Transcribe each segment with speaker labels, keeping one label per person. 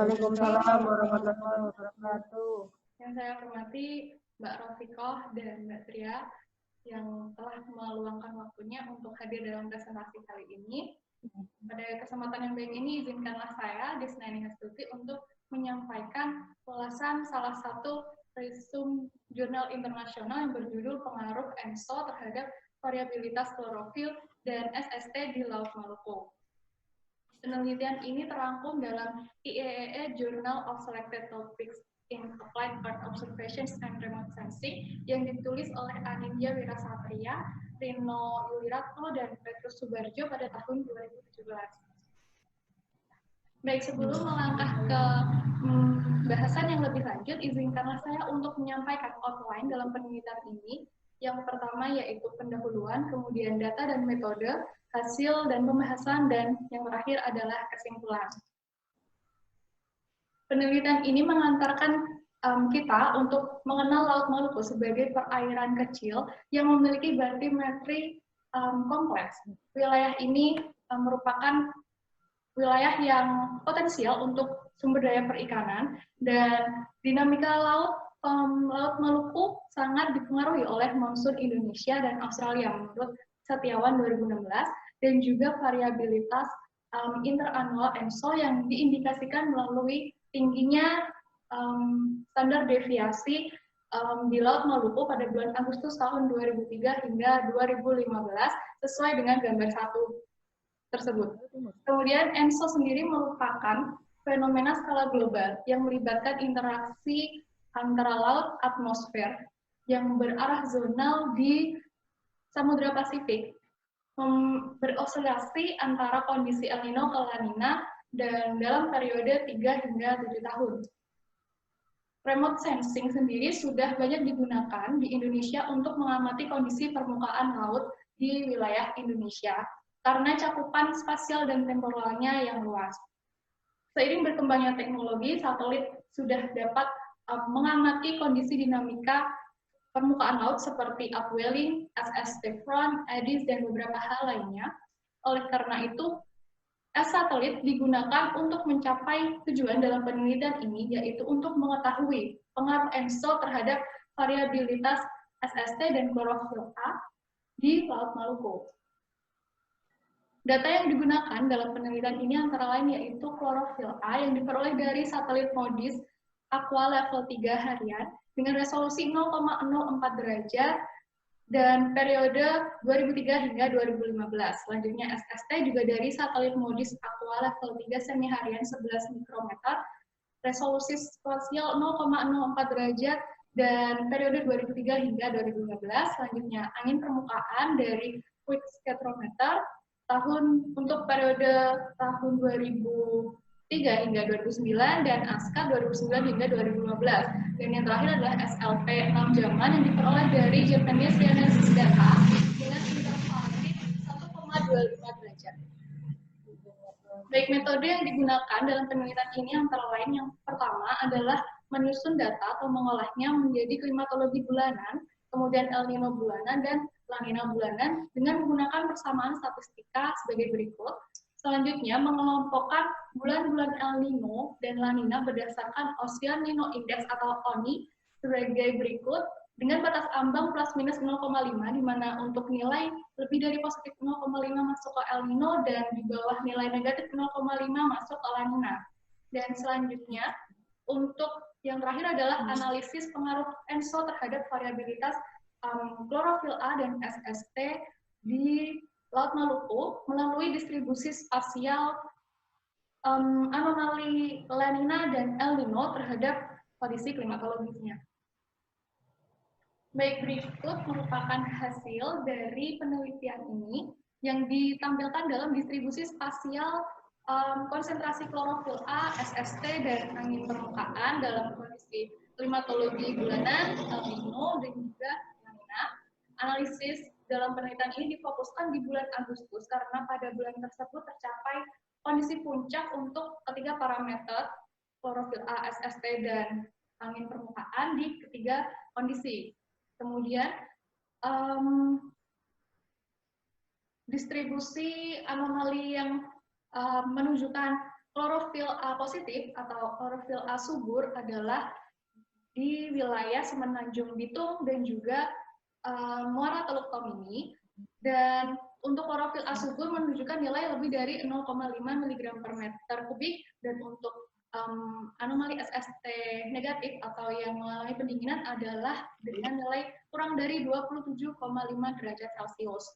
Speaker 1: Waalaikumsalam warahmatullahi wabarakatuh.
Speaker 2: Yang saya hormati Mbak Rofikoh dan Mbak Tria yang telah meluangkan waktunya untuk hadir dalam presentasi kali ini. Pada kesempatan yang baik ini, izinkanlah saya, Desnaini Hastuti, untuk menyampaikan ulasan salah satu resume jurnal internasional yang berjudul Pengaruh ENSO terhadap variabilitas klorofil dan SST di Laut Maluku. Penelitian ini terangkum dalam IEEE Journal of Selected Topics in Applied Earth Observations and Remote Sensing yang ditulis oleh Anindya Wirasatria, Rino Yuliratno, dan Petrus Subarjo pada tahun 2017. Baik, sebelum melangkah ke bahasan yang lebih lanjut, izinkanlah saya untuk menyampaikan outline dalam penelitian ini. Yang pertama yaitu pendahuluan, kemudian data dan metode, hasil dan pembahasan, dan yang terakhir adalah kesimpulan. Penelitian ini mengantarkan kita untuk mengenal Laut Maluku sebagai perairan kecil yang memiliki batimetri kompleks. Wilayah ini merupakan wilayah yang potensial untuk sumber daya perikanan, dan dinamika Laut Maluku sangat dipengaruhi oleh monsun Indonesia dan Australia menurut Setiawan 2016, dan juga variabilitas interannual ENSO yang diindikasikan melalui tingginya standar deviasi di Laut Maluku pada bulan Agustus tahun 2003 hingga 2015 sesuai dengan gambar 1 tersebut. Kemudian ENSO sendiri merupakan fenomena skala global yang melibatkan interaksi antara laut atmosfer yang berarah zonal di Samudra Pasifik, beroscilasi antara kondisi El Nino ke La Nina dan dalam periode 3 hingga 7 tahun. Remote sensing sendiri sudah banyak digunakan di Indonesia untuk mengamati kondisi permukaan laut di wilayah Indonesia karena cakupan spasial dan temporalnya yang luas. Seiring berkembangnya teknologi, satelit sudah dapat mengamati kondisi dinamika permukaan laut seperti upwelling, SST front, EDIS, dan beberapa hal lainnya. Oleh karena itu, satelit digunakan untuk mencapai tujuan dalam penelitian ini, yaitu untuk mengetahui pengaruh ENSO terhadap variabilitas SST dan klorofil A di Laut Maluku. Data yang digunakan dalam penelitian ini antara lain yaitu klorofil A yang diperoleh dari satelit MODIS Aqua level 3 harian dengan resolusi 0,04 derajat dan periode 2003 hingga 2015. Selanjutnya SST juga dari satelit MODIS Aqua level 3 semi harian 11 mikrometer, resolusi spasial 0,04 derajat dan periode 2003 hingga 2015. Selanjutnya angin permukaan dari Quick Spectrometer untuk periode tahun 2003 hingga 2009 dan ASCA 2009 hingga 2015. Dan yang terakhir adalah SLP 6 jaman yang diperoleh dari Japanese Genesis Data dengan interval 1,25 derajat. Baik, metode yang digunakan dalam penelitian ini antara lain yang pertama adalah menyusun data atau mengolahnya menjadi klimatologi bulanan, kemudian El Nino bulanan, dan La Nina bulanan dengan menggunakan persamaan statistika sebagai berikut. Selanjutnya, mengelompokkan bulan-bulan El Nino dan La Nina berdasarkan Ocean Nino Index atau ONI sebagai berikut, dengan batas ambang plus minus 0,5, di mana untuk nilai lebih dari positif 0,5 masuk ke El Nino dan di bawah nilai negatif 0,5 masuk ke La Nina. Dan selanjutnya, untuk yang terakhir adalah analisis pengaruh ENSO terhadap variabilitas klorofil A dan SST di Laut Maluku melalui distribusi spasial anomali La Nina dan El Nino terhadap kondisi klimatologisnya. Baik, berikut merupakan hasil dari penelitian ini yang ditampilkan dalam distribusi spasial konsentrasi klorofil A, SST, dan angin permukaan dalam kondisi klimatologi bulanan, El Nino, dan juga La Nina. Analisis dalam penelitian ini difokuskan di bulan Agustus karena pada bulan tersebut tercapai kondisi puncak untuk ketiga parameter klorofil A, SST, dan angin permukaan di ketiga kondisi. Kemudian distribusi anomali yang menunjukkan klorofil A positif atau klorofil A subur adalah di wilayah Semenanjung Bitung dan juga Muara Teluk Tomini. Dan untuk klorofil A subur menunjukkan nilai lebih dari 0,5 mg per meter kubik, dan untuk anomali SST negatif atau yang mengalami pendinginan adalah dengan nilai kurang dari 27,5 derajat Celcius.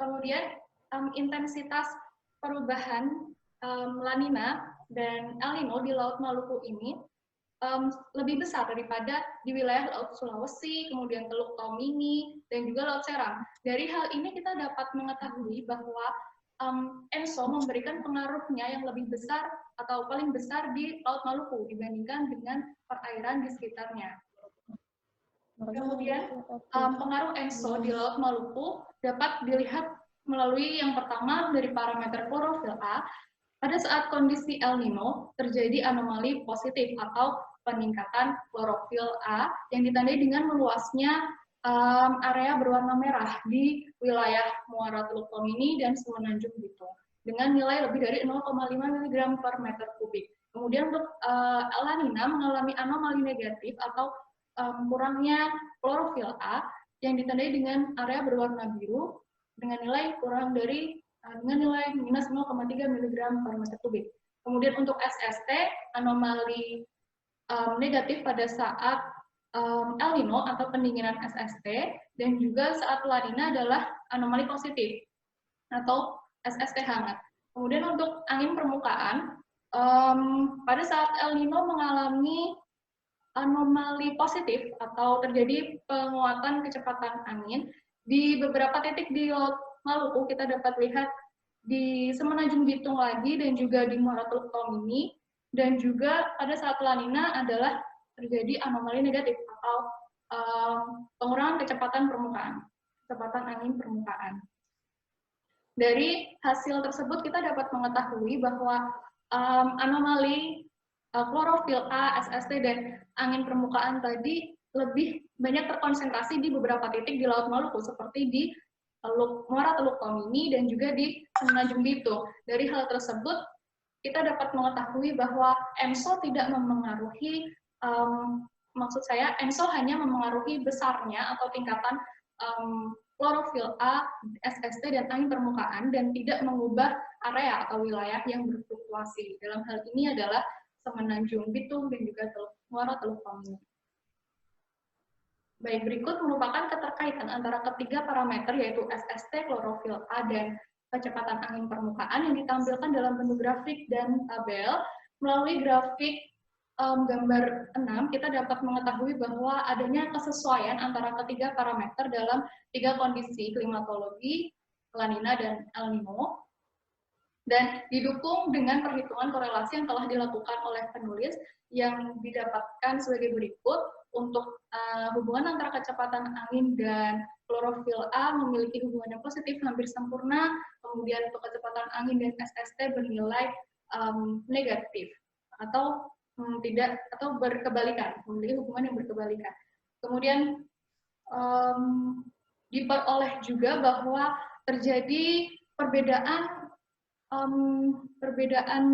Speaker 2: Kemudian intensitas perubahan La Nina dan El Nino di Laut Maluku ini lebih besar daripada di wilayah Laut Sulawesi, kemudian Teluk Tomini, dan juga Laut Seram. Dari hal ini kita dapat mengetahui bahwa ENSO memberikan pengaruhnya yang lebih besar atau paling besar di Laut Maluku dibandingkan dengan perairan di sekitarnya. Kemudian pengaruh ENSO di Laut Maluku dapat dilihat melalui yang pertama dari parameter klorofil A. Pada saat kondisi El Nino terjadi anomali positif atau peningkatan klorofil A yang ditandai dengan meluasnya area berwarna merah di wilayah Muara Teluk Tomini dan Semenanjung Bitung dengan nilai lebih dari 0,5 mg per meter kubik. Kemudian untuk La Nina mengalami anomali negatif atau kurangnya klorofil A yang ditandai dengan area berwarna biru dengan nilai kurang dari dengan nilai minus 0,3 mg per meter kubik. Kemudian untuk SST, anomali negatif pada saat El Nino atau pendinginan SST, dan juga saat La Nina adalah anomali positif atau SST hangat. Kemudian untuk angin permukaan, pada saat El Nino mengalami anomali positif atau terjadi penguatan kecepatan angin, di beberapa titik di Laut Maluku kita dapat lihat di Semenanjung Bitung lagi dan juga di Muara Teluk Tomini, dan juga pada saat La Nina adalah terjadi anomali negatif atau pengurangan kecepatan permukaan, kecepatan angin permukaan. Dari hasil tersebut kita dapat mengetahui bahwa anomali klorofil A, SST, dan angin permukaan tadi lebih banyak terkonsentrasi di beberapa titik di Laut Maluku seperti di Muara Teluk Tomini dan juga di Semenanjung Bitung. Dari hal tersebut kita dapat mengetahui bahwa ENSO tidak memengaruhi, maksud saya ENSO hanya memengaruhi besarnya atau tingkatan klorofil A, SST, dan angin permukaan dan tidak mengubah area atau wilayah yang berfluktuasi. Dalam hal ini adalah Semenanjung Bitung dan juga Muara Teluk Tomini. Baik, berikut merupakan keterkaitan antara ketiga parameter yaitu SST, klorofil A, dan kecepatan angin permukaan yang ditampilkan dalam bentuk grafik dan tabel. Melalui grafik gambar 6, kita dapat mengetahui bahwa adanya kesesuaian antara ketiga parameter dalam tiga kondisi klimatologi, La Nina dan El Nino, dan didukung dengan perhitungan korelasi yang telah dilakukan oleh penulis yang didapatkan sebagai berikut. Untuk hubungan antara kecepatan angin dan klorofil A memiliki hubungan yang positif hampir sempurna, kemudian untuk kecepatan angin dan SST bernilai negatif atau tidak, atau berkebalikan, memiliki hubungan yang berkebalikan. Kemudian diperoleh juga bahwa terjadi perbedaan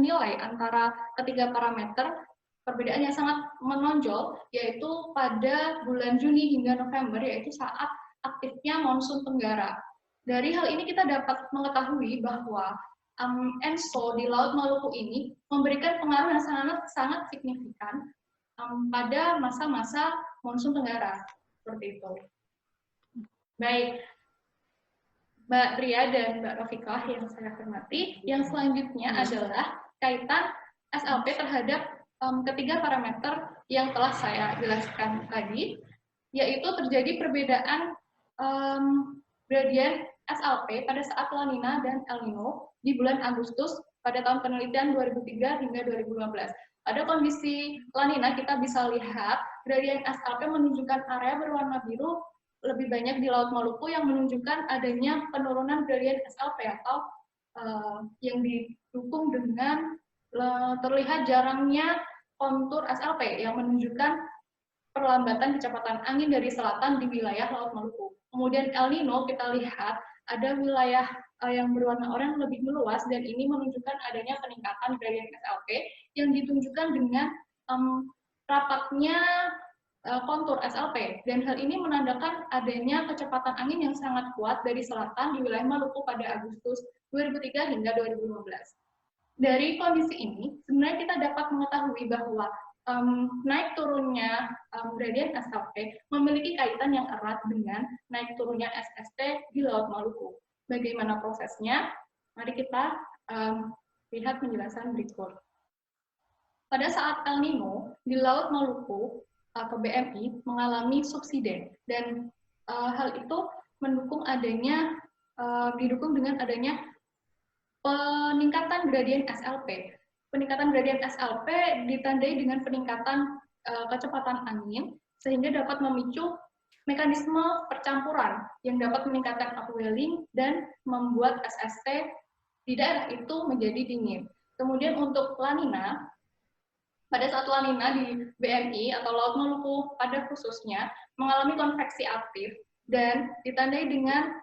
Speaker 2: nilai antara ketiga parameter, perbedaan yang sangat menonjol, yaitu pada bulan Juni hingga November, yaitu saat aktifnya monsun tenggara. Dari hal ini kita dapat mengetahui bahwa ENSO di Laut Maluku ini memberikan pengaruh yang sangat signifikan pada masa-masa monsun tenggara, seperti itu. Baik, Mbak Tria dan Mbak Rofikah yang saya hormati, yang selanjutnya adalah kaitan SLP terhadap ketiga parameter yang telah saya jelaskan tadi, yaitu terjadi perbedaan gradien SLP pada saat La Nina dan El Nino di bulan Agustus pada tahun penelitian 2003 hingga 2015. Pada kondisi La Nina kita bisa lihat gradien SLP menunjukkan area berwarna biru lebih banyak di Laut Maluku yang menunjukkan adanya penurunan gradien SLP atau yang didukung dengan terlihat jarangnya kontur SLP yang menunjukkan perlambatan kecepatan angin dari selatan di wilayah Laut Maluku. Kemudian El Nino kita lihat ada wilayah yang berwarna oranye lebih meluas, dan ini menunjukkan adanya peningkatan gradien SLP yang ditunjukkan dengan rapatnya kontur SLP, dan hal ini menandakan adanya kecepatan angin yang sangat kuat dari selatan di wilayah Maluku pada Agustus 2003 hingga 2015. Dari kondisi ini, sebenarnya kita dapat mengetahui bahwa naik turunnya gradien SLP memiliki kaitan yang erat dengan naik turunnya SST di Laut Maluku. Bagaimana prosesnya? Mari kita lihat penjelasan berikut. Pada saat El Nino di Laut Maluku, PBMI mengalami subsiden, dan hal itu didukung dengan adanya peningkatan gradien SLP. Peningkatan gradien SLP ditandai dengan peningkatan kecepatan angin, sehingga dapat memicu mekanisme percampuran yang dapat meningkatkan upwelling dan membuat SST di daerah itu menjadi dingin. Kemudian untuk La Nina, pada saat La Nina di BMI atau Laut Maluku pada khususnya mengalami konveksi aktif dan ditandai dengan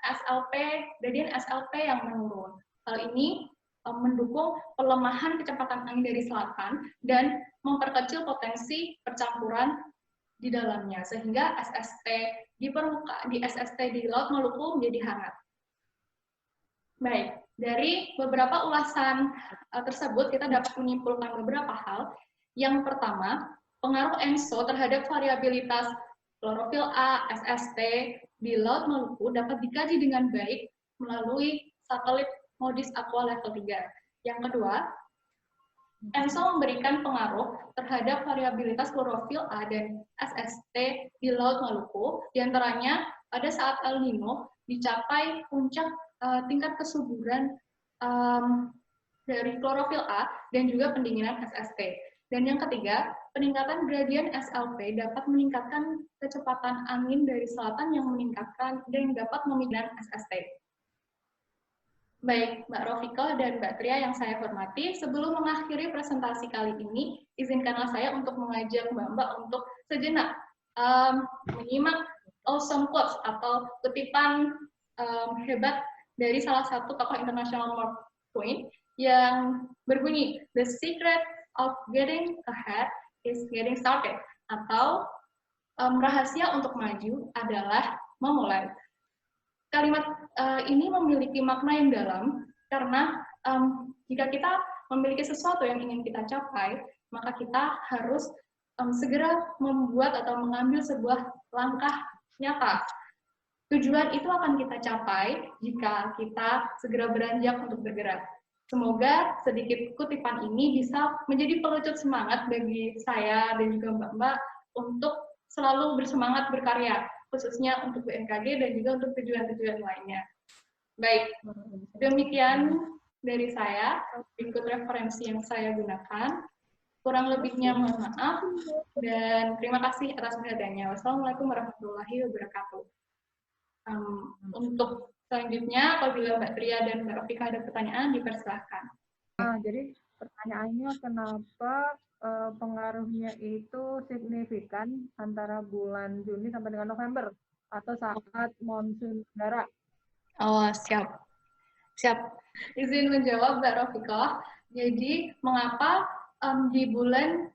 Speaker 2: gradien SLP yang menurun. Hal ini mendukung pelemahan kecepatan angin dari selatan dan memperkecil potensi percampuran di dalamnya, sehingga SST di Laut Maluku menjadi hangat. Baik, dari beberapa ulasan tersebut kita dapat menyimpulkan beberapa hal. Yang pertama, pengaruh ENSO terhadap variabilitas klorofil A, SST di Laut Maluku dapat dikaji dengan baik melalui satelit MODIS Aqua level 3. Yang kedua, ENSO memberikan pengaruh terhadap variabilitas klorofil A dan SST di Laut Maluku, diantaranya pada saat El Nino dicapai puncak tingkat kesuburan dari klorofil A dan juga pendinginan SST. Dan yang ketiga, peningkatan gradien SLP dapat meningkatkan kecepatan angin dari selatan yang dapat memindahkan SST. Baik, Mbak Rofika dan Mbak Tria yang saya hormati, sebelum mengakhiri presentasi kali ini, izinkanlah saya untuk mengajak Mbak untuk sejenak menyimak awesome quotes atau kutipan hebat dari salah satu tokoh internasional Mark Twain yang berbunyi, "The secret of getting ahead is getting started," atau rahasia untuk maju adalah memulai. Kalimat ini memiliki makna yang dalam, karena jika kita memiliki sesuatu yang ingin kita capai, maka kita harus segera membuat atau mengambil sebuah langkah nyata. Tujuan itu akan kita capai jika kita segera beranjak untuk bergerak. Semoga sedikit kutipan ini bisa menjadi pelucut semangat bagi saya dan juga Mbak-Mbak untuk selalu bersemangat berkarya, khususnya untuk BMKG dan juga untuk tujuan-tujuan lainnya. Baik, demikian dari saya, berikut referensi yang saya gunakan. Kurang lebihnya mohon maaf, dan terima kasih atas perhatiannya. Wassalamualaikum warahmatullahi wabarakatuh. Untuk selanjutnya, apabila Mbak Tria dan Mbak Rofika ada pertanyaan, dipersilahkan.
Speaker 1: Jadi pertanyaannya, kenapa pengaruhnya itu signifikan antara bulan Juni sampai dengan November atau saat monsun tenggara?
Speaker 2: Oh, siap. Izin menjawab, Mbak Rofika. Jadi, mengapa di bulan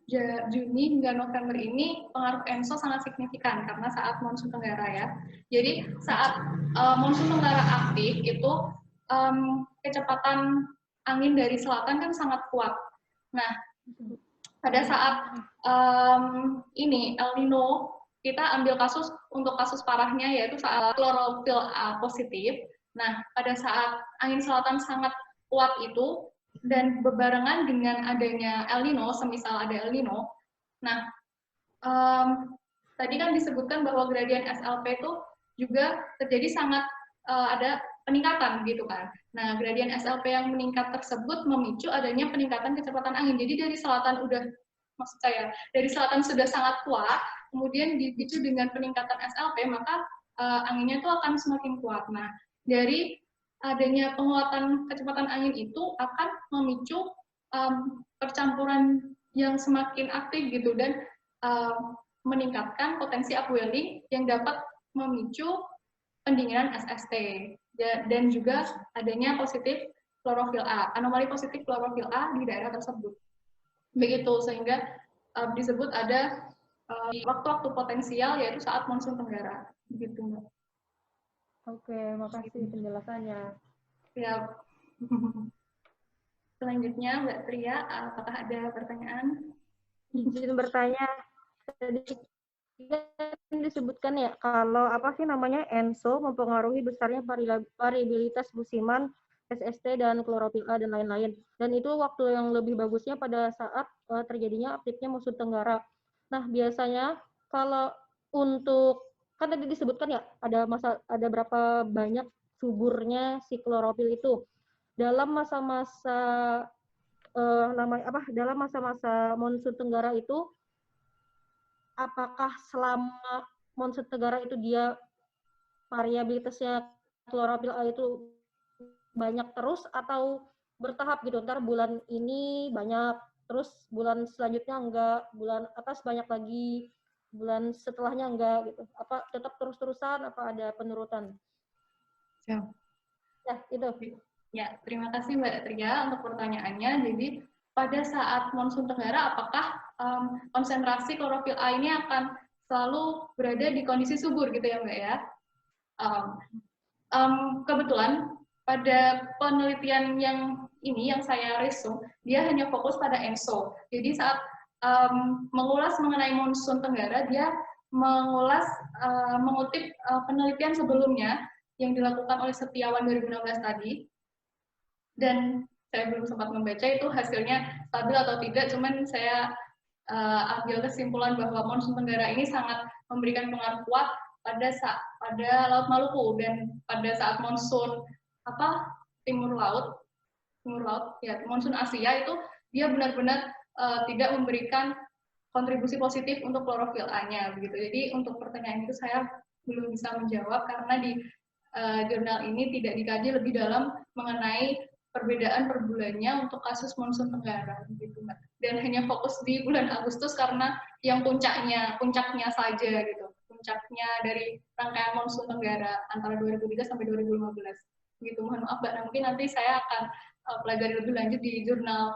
Speaker 2: Juni hingga November ini pengaruh ENSO sangat signifikan? Karena saat monsun tenggara ya. Jadi, saat monsun tenggara aktif itu kecepatan angin dari selatan kan sangat kuat. Nah, pada saat ini El Nino, kita ambil untuk kasus parahnya yaitu saat klorofil A positif. Nah, pada saat angin selatan sangat kuat itu dan berbarengan dengan adanya El Nino, semisal ada El Nino. Nah, tadi kan disebutkan bahwa gradien SLP itu juga terjadi sangat ada peningkatan gitu kan. Nah, gradien SLP yang meningkat tersebut memicu adanya peningkatan kecepatan angin. Jadi dari selatan dari selatan sudah sangat kuat, kemudian dipicu dengan peningkatan SLP, maka anginnya itu akan semakin kuat. Nah, dari adanya penguatan kecepatan angin itu akan memicu percampuran yang semakin aktif gitu, dan meningkatkan potensi upwelling yang dapat memicu pendinginan SST. dan juga adanya positif klorofil A, anomali positif klorofil A di daerah tersebut. Begitu, sehingga disebut ada waktu-waktu potensial yaitu saat monsun tenggara. Begitu, Mbak.
Speaker 1: Oke, makasih penjelasannya.
Speaker 2: Ya. Selanjutnya, Mbak Tria, apakah ada pertanyaan?
Speaker 1: Izin bertanya, tadi kan disebutkan ya kalau apa sih namanya ENSO mempengaruhi besarnya variabilitas musiman SST dan klorofil A dan lain-lain. Dan itu waktu yang lebih bagusnya pada saat terjadinya aktifnya musuh tenggara. Nah, biasanya kalau untuk kan tadi disebutkan ya ada berapa banyak suburnya si klorofil itu dalam masa-masa dalam masa-masa monsun tenggara itu, apakah selama monsun tenggara itu dia variabilitasnya klorofil A itu banyak terus atau bertahap gitu, ntar bulan ini banyak, terus bulan selanjutnya enggak, bulan atas banyak lagi, bulan setelahnya enggak gitu, apa tetap terus-terusan, apa ada penurunan?
Speaker 2: Ya,
Speaker 1: itu.
Speaker 2: Ya, terima kasih Mbak Tria untuk pertanyaannya. Jadi pada saat monsun tenggara, apakah konsentrasi klorofil A ini akan selalu berada di kondisi subur gitu ya Mbak ya? Kebetulan pada penelitian yang ini yang saya resume, dia hanya fokus pada ENSO. Jadi saat mengulas mengenai monsun tenggara, dia mengutip penelitian sebelumnya yang dilakukan oleh Setiawan 2016 tadi, dan saya belum sempat membaca itu hasilnya stabil atau tidak, cuman saya ambil kesimpulan bahwa monsun tenggara ini sangat memberikan pengaruh kuat pada Laut Maluku, dan pada saat monsun timur laut ya, monsun Asia itu dia benar-benar tidak memberikan kontribusi positif untuk klorofil A-nya begitu. Jadi untuk pertanyaan itu saya belum bisa menjawab karena di jurnal ini tidak dikaji lebih dalam mengenai perbedaan per bulannya untuk kasus monsun tenggara gitu Mbak. Dan hanya fokus di bulan Agustus karena yang puncaknya saja gitu. Puncaknya dari rangkaian monsun tenggara antara 2003 sampai 2015. Gitu, mohon maaf Mbak. Nah, mungkin nanti saya akan pelajari lebih lanjut di jurnal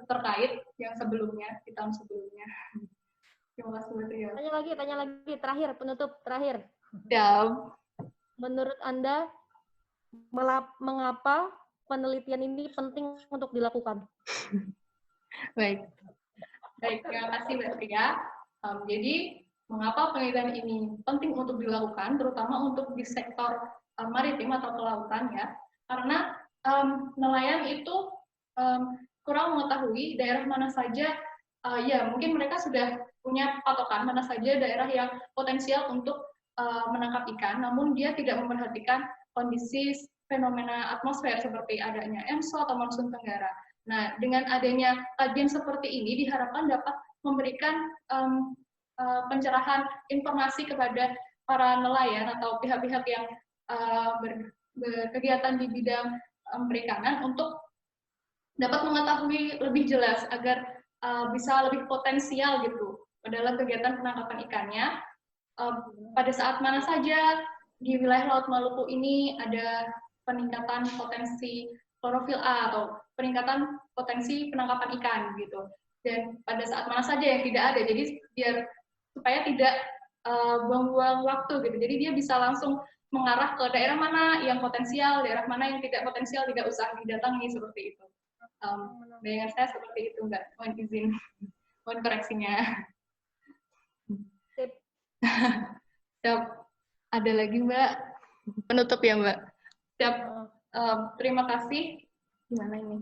Speaker 2: terkait yang sebelumnya, di tahun sebelumnya. Terima kasih Mbak Tria.
Speaker 1: Tanya lagi, terakhir, penutup terakhir.
Speaker 2: Ya.
Speaker 1: Menurut Anda, mengapa penelitian ini penting untuk dilakukan?
Speaker 2: Baik, terima kasih Mbak Tria. Jadi, mengapa penelitian ini penting untuk dilakukan, terutama untuk di sektor maritim atau kelautan ya? Karena nelayan itu kurang mengetahui daerah mana saja, ya mungkin mereka sudah punya patokan mana saja daerah yang potensial untuk menangkap ikan, namun dia tidak memperhatikan kondisi fenomena atmosfer seperti adanya ENSO atau monsun tenggara. Nah, dengan adanya kajian seperti ini diharapkan dapat memberikan pencerahan informasi kepada para nelayan atau pihak-pihak yang berkegiatan di bidang perikanan untuk dapat mengetahui lebih jelas agar bisa lebih potensial gitu dalam kegiatan penangkapan ikannya. Pada saat mana saja di wilayah Laut Maluku ini ada peningkatan potensi klorofil A atau peningkatan potensi penangkapan ikan gitu, dan pada saat mana saja yang tidak ada, jadi biar supaya tidak buang-buang waktu gitu, jadi dia bisa langsung mengarah ke daerah mana yang potensial, daerah mana yang tidak potensial, tidak usah didatangi seperti itu. Bayangan saya seperti itu Mbak, mohon izin, mohon koreksinya. Siap. Ada lagi Mbak, penutup ya Mbak. Siap. Terima kasih. Gimana ini?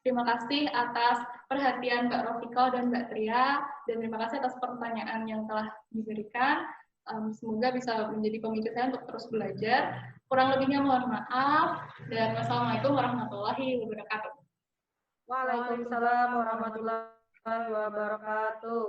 Speaker 2: Terima kasih atas perhatian Mbak Rofiko dan Mbak Tria, dan terima kasih atas pertanyaan yang telah diberikan. Semoga bisa menjadi pemicu saya untuk terus belajar. Kurang lebihnya mohon maaf, dan wassalamualaikum warahmatullahi wabarakatuh.
Speaker 1: Waalaikumsalam warahmatullahi wabarakatuh.